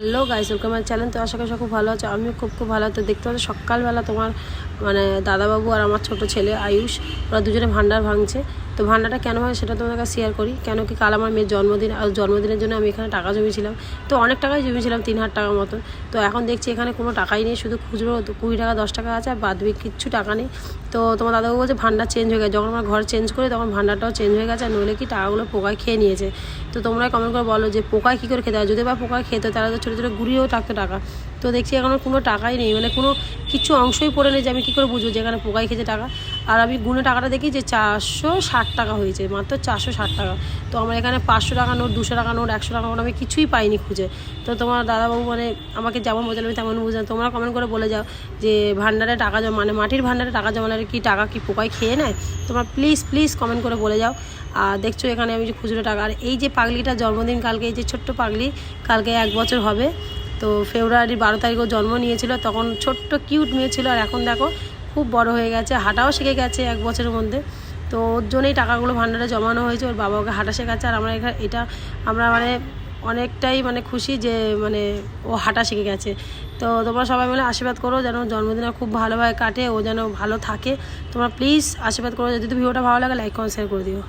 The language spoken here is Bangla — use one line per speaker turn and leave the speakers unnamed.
Hello guys, welcome my channel. তো আশা করি খুব ভালো আছে, আমিও খুব ভালো। তো দেখতে পাচ্ছি সকালবেলা তোমার মানে দাদাবাবু আর আমার ছোট ছেলে আয়ুষ, ওরা দুজনে ভান্ডার ভাঙছে। তো ভান্ডারটা কেন হয় সেটা তোমাদের কাছে শেয়ার করি। কেন কি কাল আমার মেয়ের জন্মদিন, আর জন্মদিনের জন্য আমি এখানে টাকা জমিয়েছিলাম। তো অনেক টাকাই জমিয়েছিলাম, 3,000 টাকার মতো। তো এখন দেখছি এখানে কোনো টাকাই নেই, শুধু খুচরো 20 টাকা 10 টাকা আছে, আর বাদবি কিচ্ছু টাকা নেই। তো তোমার দাদাবাবু বলছে ভান্ডার চেঞ্জ হয়ে গেছে। যখন আমরা ঘর চেঞ্জ করি তখন ভান্ডারটাও চেঞ্জ হয়ে গেছে, আর নইলে কি টাকাগুলো পোকায় খেয়ে নিয়েছে। তো তোমরা কমেন্ট করে বলো যে পোকায় কী করে খেতে হয়, যদি বা পোকায় খেতে তারা তো ছোটো ছোটো গুঁড়িয়েও থাকতো টাকা। তো দেখছি এখন কোনো টাকাই নেই, মানে কোনো কিছু অংশই পড়ে নেই যে আমি কী করে বুঝবো যে এখানে পোকায় খেয়েছে টাকা। আর আমি গুনে টাকাটা দেখি যে 460 টাকা হয়েছে, মাত্র 460 টাকা। তো আমার এখানে 500 টাকা নোট, 200 টাকা নোট, 100 টাকা নোট আমি কিছুই পাইনি খুঁজে। তো তোমার দাদাবাবু মানে আমাকে যেমন বোঝালে আমি তেমন বুঝলাম। তোমরা কমেন্ট করে বলে যাও যে ভান্ডারে টাকা জমা মানে মাটির ভান্ডারে টাকা জমালে কি টাকা কি পোকায় খেয়ে নেয়। তোমরা প্লিজ কমেন্ট করে বলে যাও। আর দেখছো এখানে আমি যে খুচরো টাকা, আর এই যে পাগলিটার জন্মদিন কালকে, এই যে ছোট্ট পাগলি, কালকে 1 বছর হবে। তো ফেব্রুয়ারির 12 তারিখও জন্ম নিয়েছিল, তখন ছোট্ট কিউট মেয়ে ছিল, আর এখন দেখো খুব বড় হয়ে গেছে, হাঁটাও শিখে গেছে 1 বছরের মধ্যে। তো ওর জন্যই টাকাগুলো ভান্ডারে জমানো হয়েছে, ওর বাবা ওকে হাঁটা শেখাচ্ছে। আর আমরা এখানে এটা আমরা মানে অনেকটাই মানে খুশি যে মানে ও হাঁটা শিখে গেছে। তো তোমরা সবাই মিলে আশীর্বাদ করো যেন জন্মদিনটা খুব ভালোভাবে কাটে, ও যেন ভালো থাকে। তোমরা প্লিজ আশীর্বাদ করো। যদি ভিডিওটা ভালো লাগে লাইক কমেন্ট শেয়ার করে দিও।